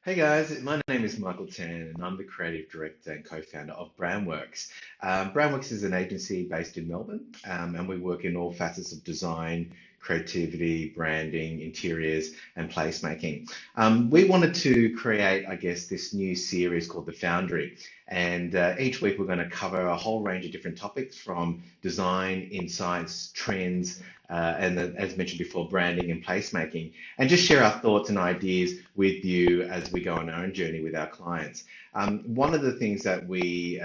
Hey guys, my name is Michael Tan and I'm the creative director and co-founder of BrandWorks. BrandWorks is an agency based in Melbourne, and we work in all facets of design, creativity, branding, interiors, and placemaking. We wanted to create, I guess, this new series called The Foundry. And each week we're going to cover a whole range of different topics from design, insights, trends, and then, as mentioned before, branding and placemaking, and just share our thoughts and ideas with you as we go on our own journey with our clients. One of the things that we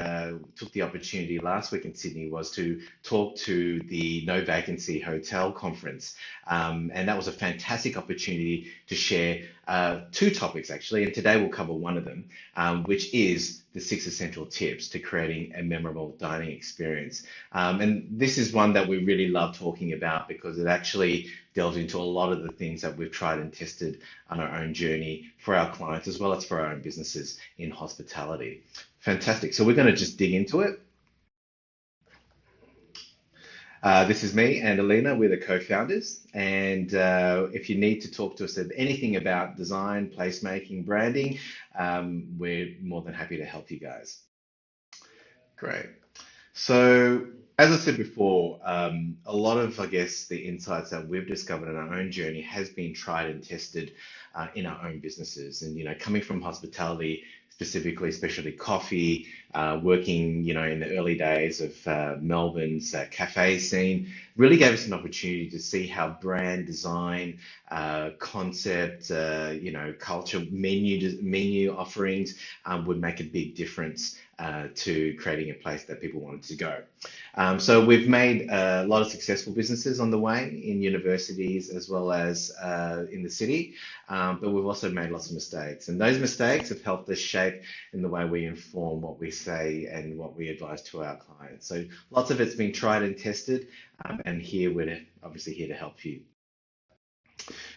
took the opportunity last week in Sydney was to talk to the No Vacancy Hotel Conference. And that was a fantastic opportunity to share two topics actually. And today we'll cover one of them, which is the 6 essential tips to creating a memorable dining experience. And this is one that we really love talking about because it actually delves into a lot of the things that we've tried and tested on our own journey for our clients as well as for our own businesses in hospitality. Fantastic. So we're going to just dig into it. This is me and Alina. We're the co-founders. And if you need to talk to us about anything about design, placemaking, branding, we're more than happy to help you guys. Great. So, as I said before, a lot of, I guess, the insights that we've discovered in our own journey has been tried and tested in our own businesses. And, coming from hospitality, specifically, especially coffee, working, in the early days of Melbourne's cafe scene, really gave us an opportunity to see how brand design, concept, culture, menu offerings would make a big difference to creating a place that people wanted to go. So we've made a lot of successful businesses on the way in universities as well as in the city, but we've also made lots of mistakes. And those mistakes have helped us shape in the way we inform what we say and what we advise to our clients. So lots of it's been tried and tested, and here we're obviously here to help you.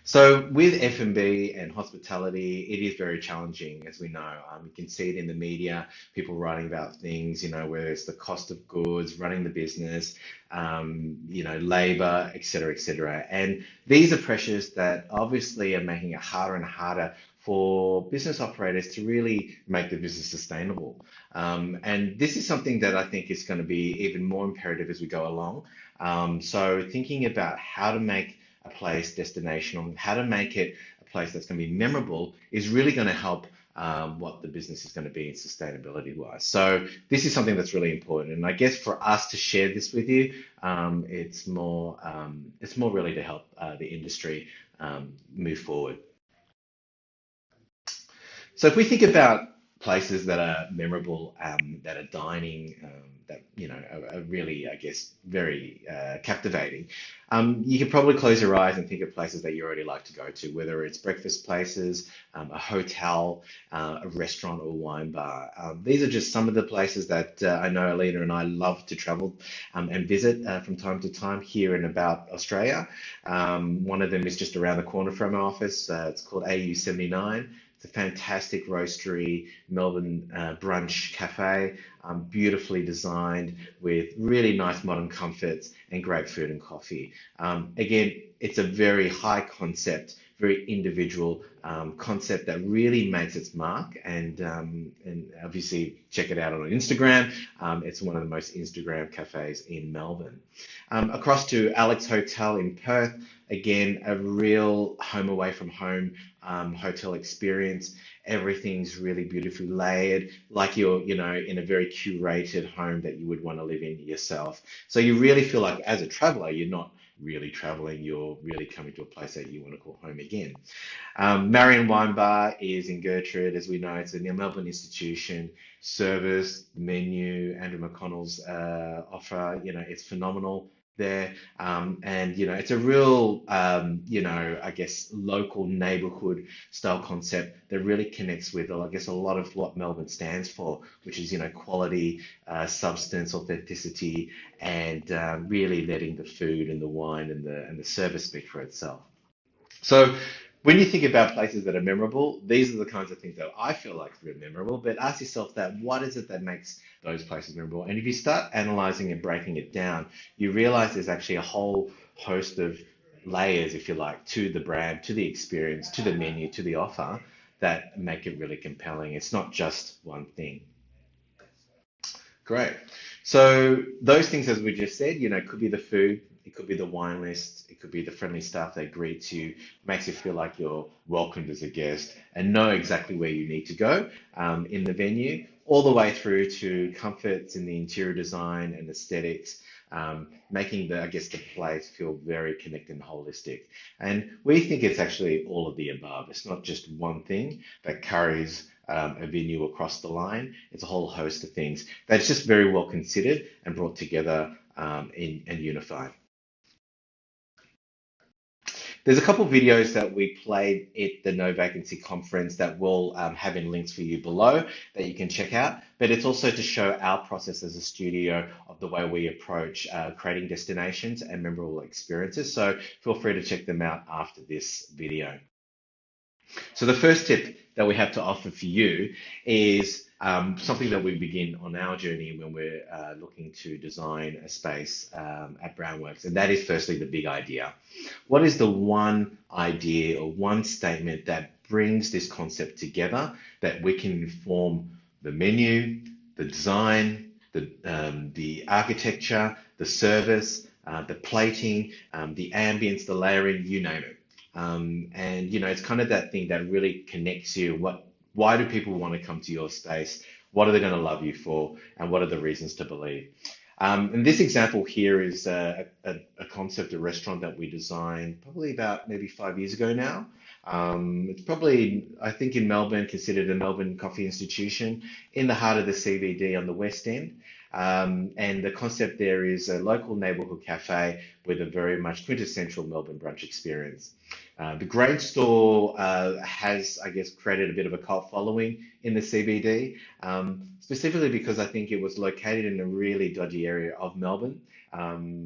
So with F&B and hospitality, it is very challenging, as we know. You can see it in the media, people writing about things, whether it's the cost of goods, running the business, labor, et cetera, et cetera. And these are pressures that obviously are making it harder and harder for business operators to really make the business sustainable. And this is something that I think is going to be even more imperative as we go along. So thinking about how to make a place destination, how to make it a place that's going to be memorable is really going to help what the business is going to be in sustainability wise. So this is something that's really important. And I guess for us to share this with you, it's more really to help the industry move forward. So if we think about places that are memorable, that are dining, that are really, I guess, very captivating, you can probably close your eyes and think of places that you already like to go to, whether it's breakfast places, a hotel, a restaurant, or a wine bar. These are just some of the places that I know Alina and I love to travel and visit from time to time here in about Australia. One of them is just around the corner from our office. It's called AU79. It's a fantastic roastery, Melbourne brunch cafe, beautifully designed with really nice modern comforts and great food and coffee. Again, it's a very high concept, very individual concept that really makes its mark. And obviously, check it out on Instagram. It's one of the most Instagram cafes in Melbourne. Across to Alex Hotel in Perth, again, a real home away from home hotel experience. Everything's really beautifully layered, like you're, in a very curated home that you would want to live in yourself. So you really feel like, as a traveler, you're not really traveling, you're really coming to a place that you want to call home again. Marion Wine Bar is in Gertrude, as we know, it's a Melbourne institution. Service, menu, Andrew McConnell's offer, it's phenomenal there. And it's a real, I guess, local neighborhood style concept that really connects with, I guess, a lot of what Melbourne stands for, which is, quality, substance, authenticity, and really letting the food and the wine and the service speak for itself. So when you think about places that are memorable, these are the kinds of things that I feel like are memorable. But ask yourself that, what is it that makes those places memorable? And if you start analyzing and breaking it down, you realize there's actually a whole host of layers, if you like, to the brand, to the experience, to the menu, to the offer that make it really compelling. It's not just one thing. Great. So those things, as we just said, it could be the food, it could be the wine list, it could be the friendly staff that greets you, makes you feel like you're welcomed as a guest and know exactly where you need to go in the venue, all the way through to comforts in the interior design and aesthetics, making I guess, the place feel very connected and holistic. And we think it's actually all of the above. It's not just one thing that carries a venue across the line. It's a whole host of things that's just very well considered and brought together and unified. There's a couple of videos that we played at the No Vacancy conference that we'll have in links for you below that you can check out. But it's also to show our process as a studio of the way we approach creating destinations and memorable experiences. So feel free to check them out after this video. So the first tip that we have to offer for you is something that we begin on our journey when we're looking to design a space at BrandWorks, and that is firstly the big idea. What is the one idea or one statement that brings this concept together that we can inform the menu, the design, the architecture, the service, the plating, the ambience, the layering, you name it. And it's kind of that thing that really connects you. Why do people want to come to your space? What are they going to love you for? And what are the reasons to believe? And this example here is a concept, a restaurant that we designed probably about maybe 5 years ago now. It's probably, I think, in Melbourne, considered a Melbourne coffee institution in the heart of the CBD on the West End. And the concept there is a local neighborhood cafe with a very much quintessential Melbourne brunch experience. The Grain Store has, I guess, created a bit of a cult following in the CBD, specifically because I think it was located in a really dodgy area of Melbourne,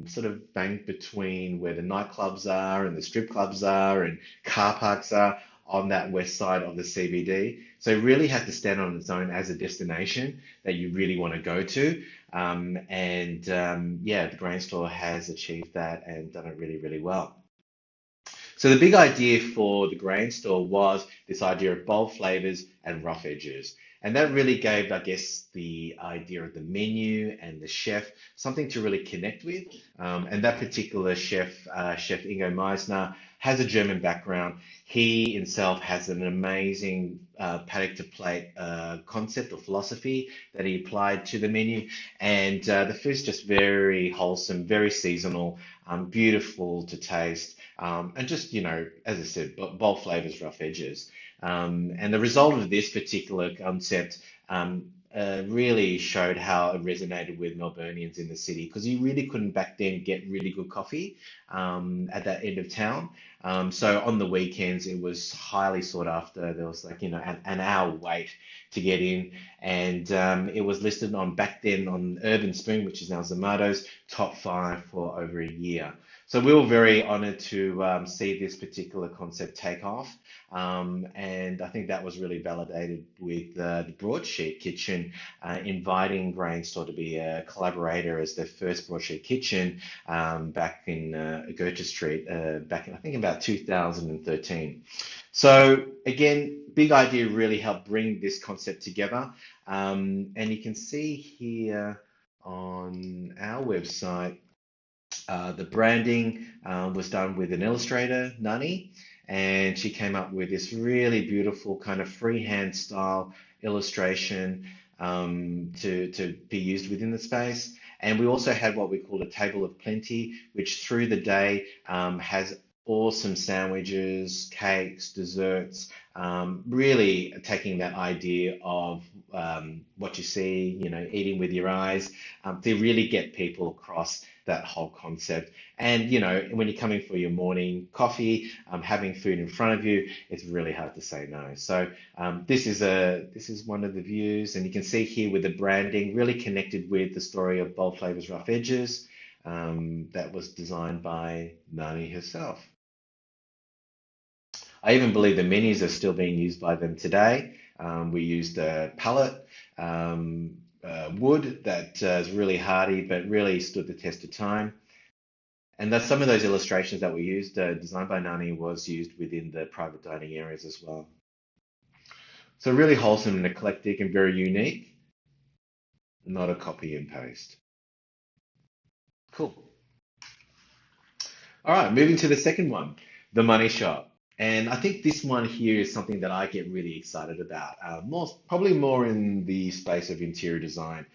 sort of banged between where the nightclubs are and the strip clubs are and car parks are on that west side of the CBD. So it really has to stand on its own as a destination that you really want to go to. Yeah, the Grain Store has achieved that and done it really, really well. So the big idea for the Grain Store was this idea of bold flavors and rough edges. And that really gave, I guess, the idea of the menu and the chef something to really connect with. And that particular chef, Chef Ingo Meisner, has a German background. He himself has an amazing paddock to plate concept or philosophy that he applied to the menu. And the food's just very wholesome, very seasonal, beautiful to taste. And just, as I said, bold flavors, rough edges. And the result of this particular concept really showed how it resonated with Melburnians in the city, because you really couldn't back then get really good coffee at that end of town. So on the weekends, it was highly sought after. There was an hour wait to get in, and it was listed on back then on Urban Spring, which is now Zomato's top 5 for over a year. So we were very honored to see this particular concept take off. And I think that was really validated with the Broadsheet Kitchen inviting Grain Store to be a collaborator as their first broadsheet kitchen back in Goethe Street back in, I think, about 2013. So again, big idea really helped bring this concept together. And you can see here on our website, the branding was done with an illustrator, Nani, and she came up with this really beautiful kind of freehand style illustration to be used within the space. And we also had what we called a table of plenty, which through the day has awesome sandwiches, cakes, desserts, really taking that idea of what you see, eating with your eyes, to really get people across that whole concept. And, when you're coming for your morning coffee, having food in front of you, it's really hard to say no. So this is one of the views, and you can see here with the branding really connected with the story of Bold Flavors, Rough Edges, that was designed by Nani herself. I even believe the menus are still being used by them today. We used a pallet wood that is really hardy, but really stood the test of time. And that some of those illustrations that we used, designed by Nani, was used within the private dining areas as well. So really wholesome and eclectic and very unique, not a copy and paste. Cool. All right, moving to the second one, the money shot. And I think this one here is something that I get really excited about, probably more in the space of interior design.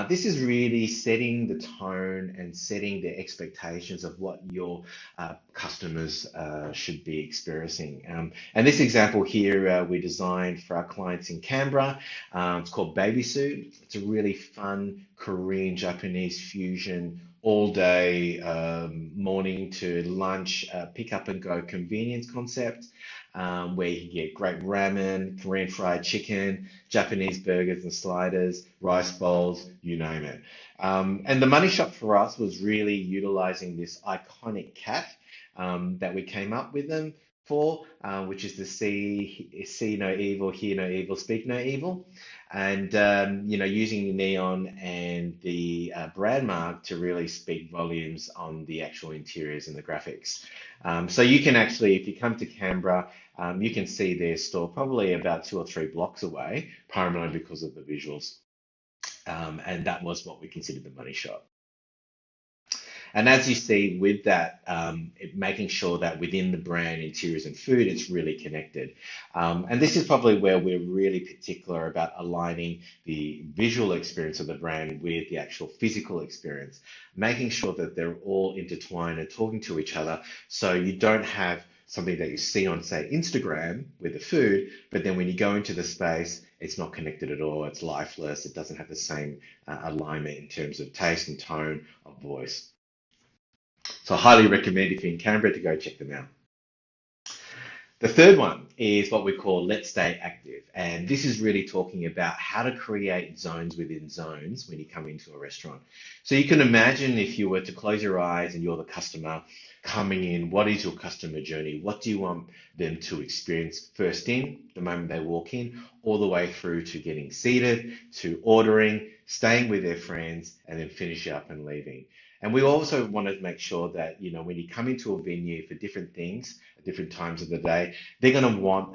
This is really setting the tone and setting the expectations of what your customers should be experiencing. And this example here we designed for our clients in Canberra. It's called Baby Suit. It's a really fun Korean Japanese fusion all day, morning to lunch, pick up and go convenience concept, where you can get great ramen, Korean fried chicken, Japanese burgers and sliders, rice bowls, you name it. And the money shot for us was really utilizing this iconic cat that we came up with them for, which is the see no evil, hear no evil, speak no evil, and using the neon and the brand mark to really speak volumes on the actual interiors and the graphics. So you can actually, if you come to Canberra, you can see their store probably about 2 or 3 blocks away, primarily because of the visuals. And that was what we considered the money shot. And as you see with that, making sure that within the brand interiors and food, it's really connected. And this is probably where we're really particular about aligning the visual experience of the brand with the actual physical experience, making sure that they're all intertwined and talking to each other. So you don't have something that you see on, say, Instagram with the food, but then when you go into the space, it's not connected at all. It's lifeless. It doesn't have the same alignment in terms of taste and tone of voice. So I highly recommend if you're in Canberra to go check them out. The third one is what we call Let's Stay Active. And this is really talking about how to create zones within zones when you come into a restaurant. So you can imagine if you were to close your eyes and you're the customer coming in, what is your customer journey? What do you want them to experience first in, the moment they walk in, all the way through to getting seated, to ordering, staying with their friends, and then finishing up and leaving. And we also want to make sure that, when you come into a venue for different things at different times of the day, they're going to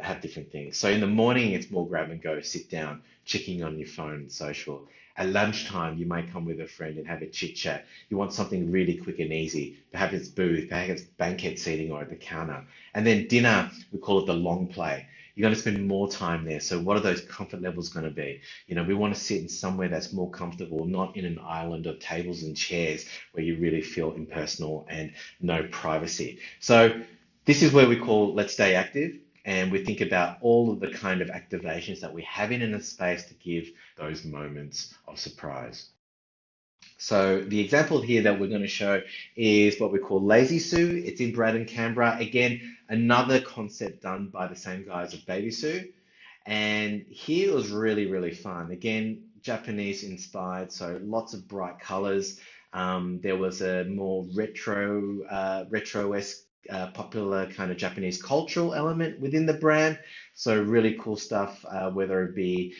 have different things. So in the morning, it's more grab and go, sit down, checking on your phone and social. At lunchtime, you may come with a friend and have a chit chat. You want something really quick and easy. Perhaps it's booth, perhaps it's banquet seating or at the counter. And then dinner, we call it the long play. You're going to spend more time there. So what are those comfort levels going to be? We want to sit in somewhere that's more comfortable, not in an island of tables and chairs where you really feel impersonal and no privacy. So this is where we call Let's Stay Active. And we think about all of the kind of activations that we have in a space to give those moments of surprise. So the example here that we're going to show is what we call Lazy Sue. It's in Braddon, Canberra. Again, another concept done by the same guys of Baby Sue. And here it was really, really fun. Again, Japanese inspired, so lots of bright colors. There was a more retro-esque, popular kind of Japanese cultural element within the brand. So really cool stuff, whether it be,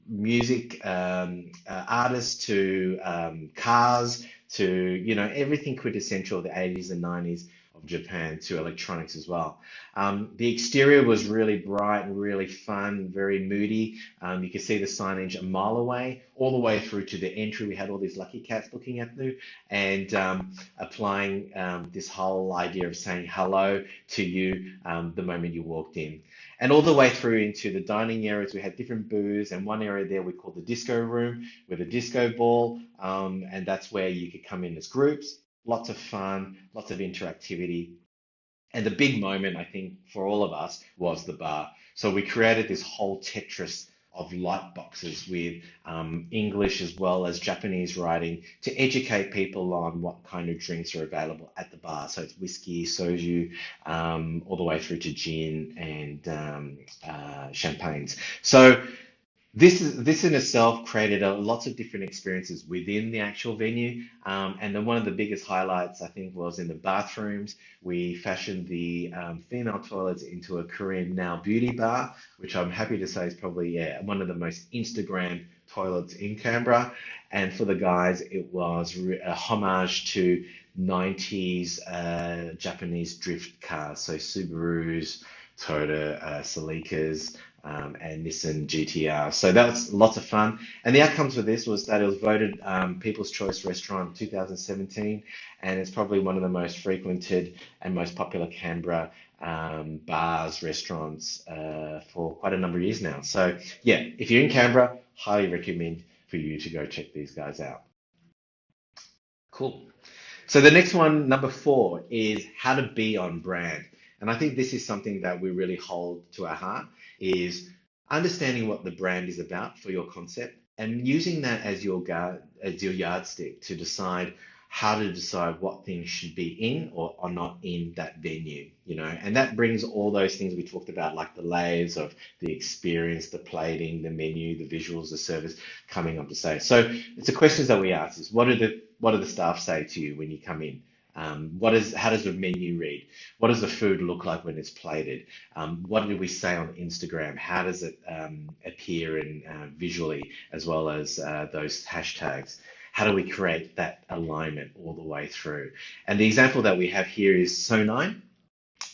music, artists to cars to, everything quintessential of the 80s and 90s of Japan to electronics as well. The exterior was really bright and really fun, very moody. You could see the signage a mile away, all the way through to the entry. We had all these lucky cats looking at you and applying this whole idea of saying hello to you the moment you walked in. And all the way through into the dining areas, we had different booths, and one area there we called the disco room with a disco ball, and that's where you could come in as groups. Lots of fun, lots of interactivity. And the big moment, I think, for all of us was the bar. So we created this whole Tetris of light boxes with English as well as Japanese writing to educate people on what kind of drinks are available at the bar. So it's whiskey, soju, all the way through to gin and champagnes. So this in itself created lots of different experiences within the actual venue. And then one of the biggest highlights, I think, was in the bathrooms. We fashioned the female toilets into a Korean now beauty bar, which I'm happy to say is probably, one of the most Instagram toilets in Canberra. And for the guys, it was a homage to 90s Japanese drift cars, so Subarus, Toyota Celicas, and Nissan GTR. So that was lots of fun. And the outcomes for this was that it was voted People's Choice Restaurant 2017, and it's probably one of the most frequented and most popular Canberra bars, restaurants for quite a number of years now. So yeah, if you're in Canberra, highly recommend for you to go check these guys out. Cool. So the next one, number four, is how to be on brand. And I think this is something that we really hold to our heart is understanding what the brand is about for your concept and using that as your as your yardstick to decide how to decide what things should be in or are not in that venue, you know, and that brings all those things we talked about, like the layers of the experience, the plating, the menu, the visuals, the service coming up to say. So it's the questions that we ask is what do the staff say to you when you come in? How does the menu read? What does the food look like when it's plated? What do we say on Instagram? How does it appear in visually as well as those hashtags? How do we create that alignment all the way through? And the example that we have here is So9.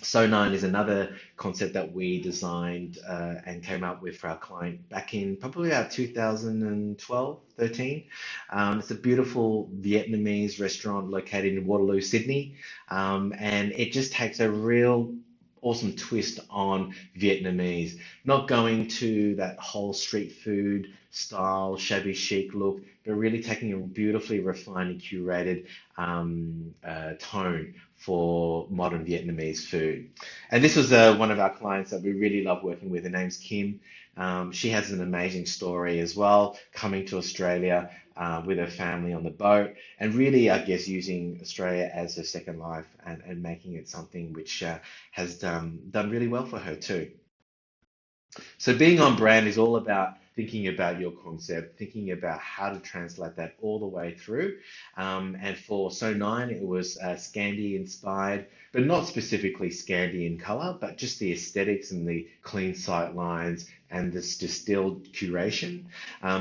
So9 is another concept that we designed and came up with for our client back in probably about 2012, 13. It's a beautiful Vietnamese restaurant located in Waterloo, Sydney. And it just takes a real awesome twist on Vietnamese, not going to that whole street food style, shabby chic look, but really taking a beautifully refined and curated tone for modern Vietnamese food. And this was one of our clients that we really love working with. Her name's Kim. She has an amazing story as well, coming to Australia with her family on the boat, and really, I guess, using Australia as her second life and making it something which has done really well for her too. So being on brand is all about thinking about your concept, thinking about how to translate that all the way through. And for So9, it was Scandi inspired, but not specifically Scandi in color, but just the aesthetics and the clean sight lines and this distilled curation.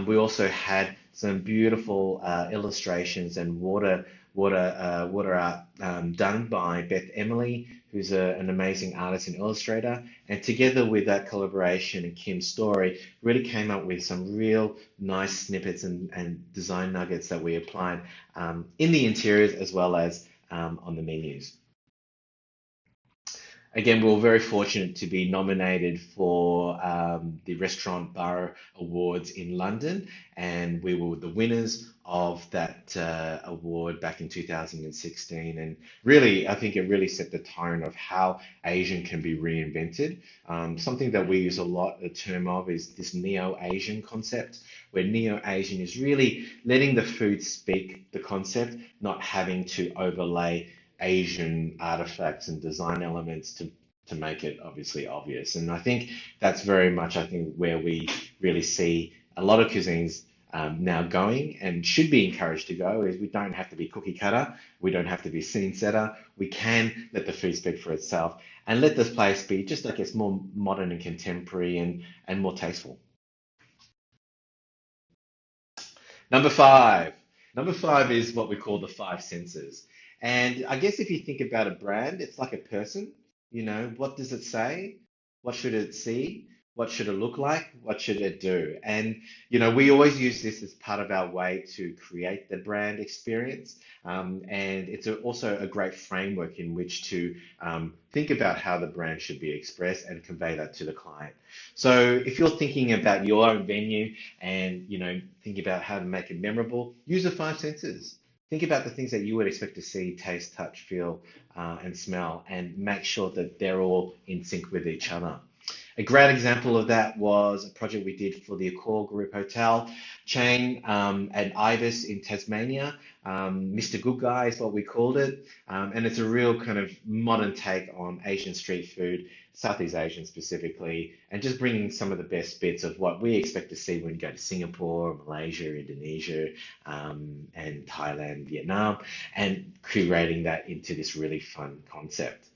We also had some beautiful illustrations and water art done by Beth Emily, who's an amazing artist and illustrator. And together with that collaboration and Kim's story, really came up with some real nice snippets and design nuggets that we applied in the interiors as well as on the menus. Again, we were very fortunate to be nominated for the Restaurant Bar Awards in London, and we were the winners of that award back in 2016. And really, I think it really set the tone of how Asian can be reinvented. Something that we use a lot, the term of, is this Neo-Asian concept, where Neo-Asian is really letting the food speak the concept, not having to overlay Asian artifacts and design elements to make it obviously obvious. And I think that's very much, I think, where we really see a lot of cuisines now going and should be encouraged to go is we don't have to be cookie cutter, we don't have to be scene setter, we can let the food speak for itself and let this place be just, I guess, more modern and contemporary and more tasteful. Number five. Number five is what we call the five senses. And I guess if you think about a brand, it's like a person. You know, what does it say? What should it see? What should it look like? What should it do? And, you know, we always use this as part of our way to create the brand experience. And it's also a great framework in which to think about how the brand should be expressed and convey that to the client. So if you're thinking about your own venue and, you know, think about how to make it memorable, use the five senses. Think about the things that you would expect to see, taste, touch, feel, and smell, and make sure that they're all in sync with each other. A great example of that was a project we did for the Accor Group Hotel chain at Ibis in Tasmania. Mr. Good Guy is what we called it. And it's a real kind of modern take on Asian street food, Southeast Asian specifically, and just bringing some of the best bits of what we expect to see when you go to Singapore, Malaysia, Indonesia, and Thailand, Vietnam, and curating that into this really fun concept.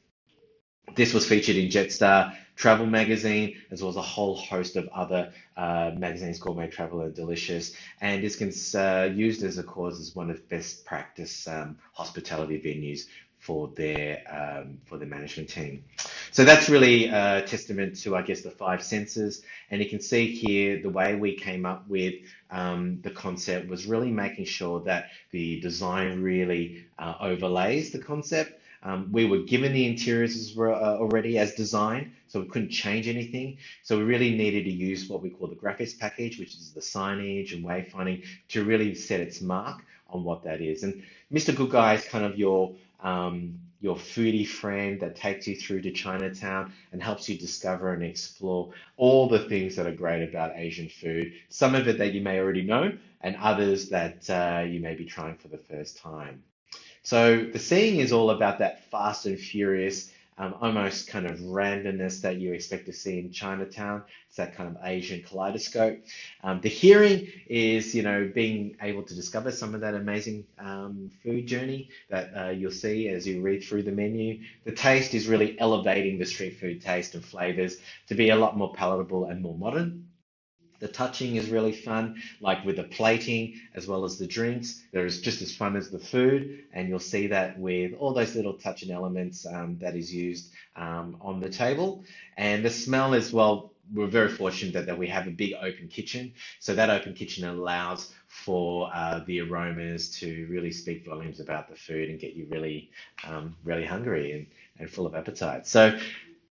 This was featured in Jetstar Travel Magazine, as well as a whole host of other magazines, Gourmet Travel and Delicious, and is used as a cause as one of best practice hospitality venues for their management team. So that's really a testament to, I guess, the five senses. And you can see here the way we came up with the concept was really making sure that the design really overlays the concept. We were given the interiors already as designed, so we couldn't change anything. So we really needed to use what we call the graphics package, which is the signage and wayfinding, to really set its mark on what that is. And Mr. Good Guy is kind of your foodie friend that takes you through to Chinatown and helps you discover and explore all the things that are great about Asian food. Some of it that you may already know, and others that you may be trying for the first time. So the scene is all about that fast and furious, almost kind of randomness that you expect to see in Chinatown. It's that kind of Asian kaleidoscope. The hearing is, being able to discover some of that amazing food journey that you'll see as you read through the menu. The taste is really elevating the street food taste and flavors to be a lot more palatable and more modern. The touching is really fun, like with the plating as well as the drinks. They're just as fun as the food, and you'll see that with all those little touching elements that is used on the table. And the smell as well, we're very fortunate that we have a big open kitchen. So that open kitchen allows for the aromas to really speak volumes about the food and get you really hungry and full of appetite. So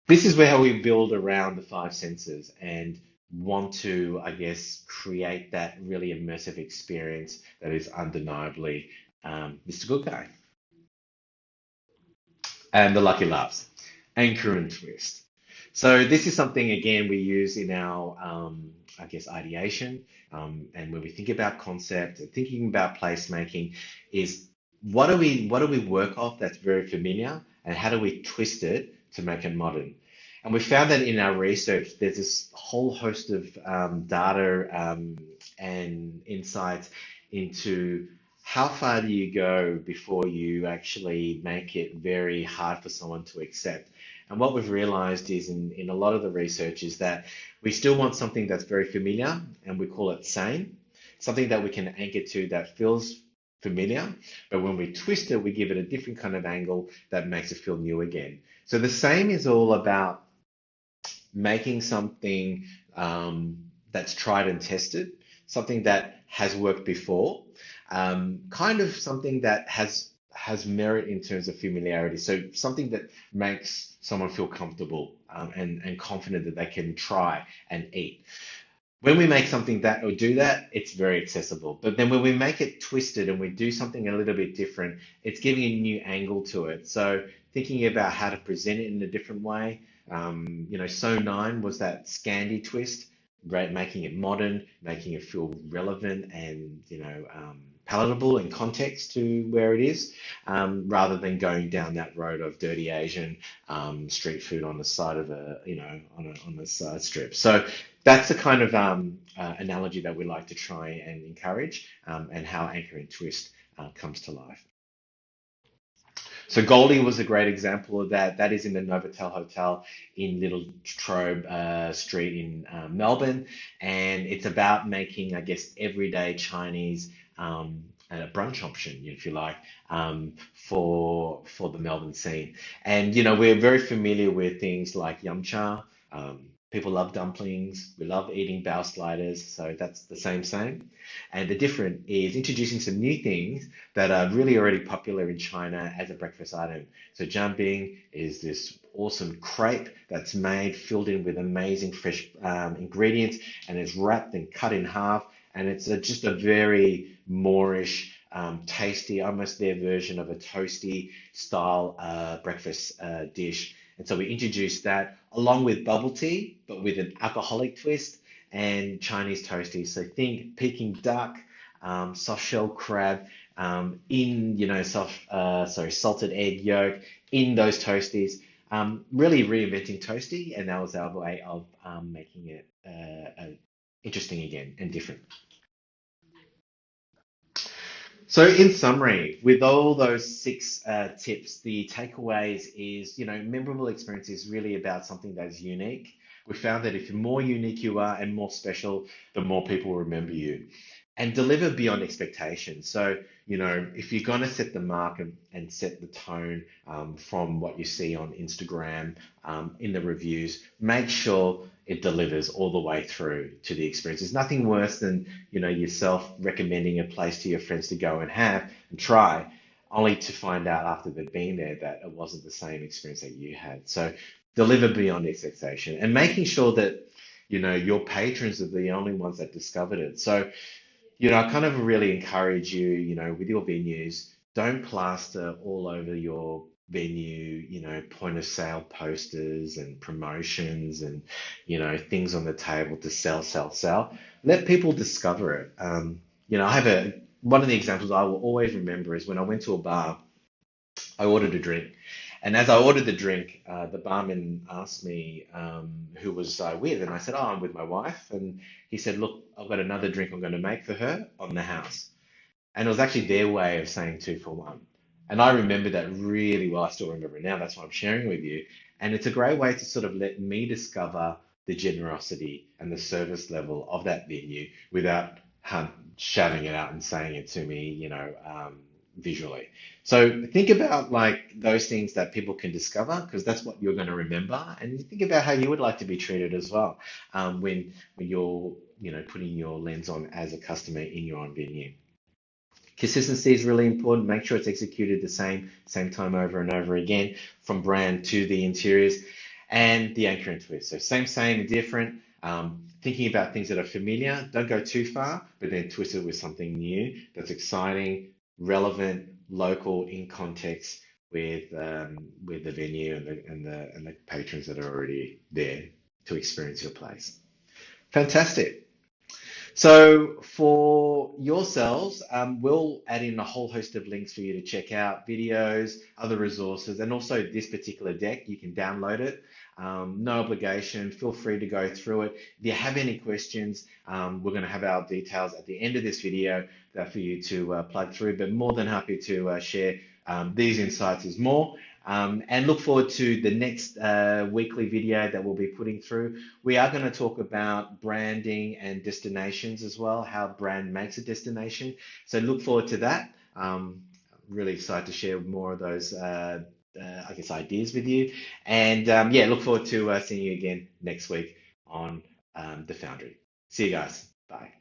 this is where we build around the five senses and want to, I guess, create that really immersive experience that is undeniably Mr. Good Guy. And the Lucky Loves, anchor and twist. So this is something again we use in our, I guess, ideation, and when we think about concept and thinking about placemaking, is what do we work off that's very familiar, and how do we twist it to make it modern? And we found that in our research, there's this whole host of data and insights into how far do you go before you actually make it very hard for someone to accept. And what we've realized is in a lot of the research is that we still want something that's very familiar, and we call it same, something that we can anchor to that feels familiar, but when we twist it, we give it a different kind of angle that makes it feel new again. So the same is all about making something that's tried and tested, something that has worked before, kind of something that has merit in terms of familiarity. So something that makes someone feel comfortable and confident that they can try and eat. When we make something that or do that, it's very accessible. But then when we make it twisted and we do something a little bit different, it's giving a new angle to it. So thinking about how to present it in a different way. So 9 was that Scandi twist, right? Making it modern, making it feel relevant and, palatable in context to where it is, rather than going down that road of dirty Asian street food on the side of on the side strip. So that's the kind of analogy that we like to try and encourage, and how anchor and twist comes to life. So Goldie was a great example of that. That is in the Novotel Hotel in Little Trobe Street in Melbourne, and it's about making, I guess, everyday Chinese a brunch option, if you like, for the Melbourne scene. And we're very familiar with things like yum cha. People love dumplings. We love eating bao sliders, so that's the same. And the different is introducing some new things that are really already popular in China as a breakfast item. So jumping is this awesome crepe that's made, filled in with amazing fresh ingredients, and it's wrapped and cut in half. And it's just a very Moorish, tasty, almost their version of a toasty style breakfast dish. And so we introduced that along with bubble tea, but with an alcoholic twist, and Chinese toasties. So think Peking duck, soft shell crab, salted egg yolk in those toasties. Really reinventing toasty, and that was our way of making it interesting again and different. So, in summary, with all those six tips, the takeaways is, memorable experience is really about something that's unique. We found that if the more unique you are and more special, the more people remember you. and deliver beyond expectations. So, if you're going to set the mark and set the tone from what you see on Instagram, in the reviews, make sure it delivers all the way through to the experience. There's nothing worse than, yourself recommending a place to your friends to go and have and try, only to find out after they've been there that it wasn't the same experience that you had. So deliver beyond expectation and making sure that, your patrons are the only ones that discovered it. So, I kind of really encourage you, with your venues, don't plaster all over your venue, point of sale posters and promotions and, things on the table to sell, sell, sell. Let people discover it. I have one of the examples I will always remember is when I went to a bar, I ordered a drink. And as I ordered the drink, the barman asked me who was I with, and I said, "Oh, I'm with my wife." And he said, "Look, I've got another drink I'm going to make for her on the house." And it was actually their way of saying two for one. And I remember that really well. I still remember it now. That's why I'm sharing with you. And it's a great way to sort of let me discover the generosity and the service level of that venue without shouting it out and saying it to me, visually. So think about like those things that people can discover because that's what you're going to remember. And think about how you would like to be treated as well when you're, putting your lens on as a customer in your own venue. Consistency is really important. Make sure it's executed the same time over and over again, from brand to the interiors, and the anchor and twist. So same, different. Thinking about things that are familiar. Don't go too far, but then twist it with something new that's exciting, relevant, local, in context with the venue and the patrons that are already there to experience your place. Fantastic. So for yourselves, we'll add in a whole host of links for you to check out videos, other resources, and also this particular deck. You can download it. No obligation. Feel free to go through it. If you have any questions, we're going to have our details at the end of this video for you to plug through, but more than happy to share these insights is more. And look forward to the next weekly video that we'll be putting through. We are going to talk about branding and destinations as well, how brand makes a destination. So look forward to that. Really excited to share more of those, I guess, ideas with you. And yeah, look forward to seeing you again next week on The Foundry. See you guys. Bye.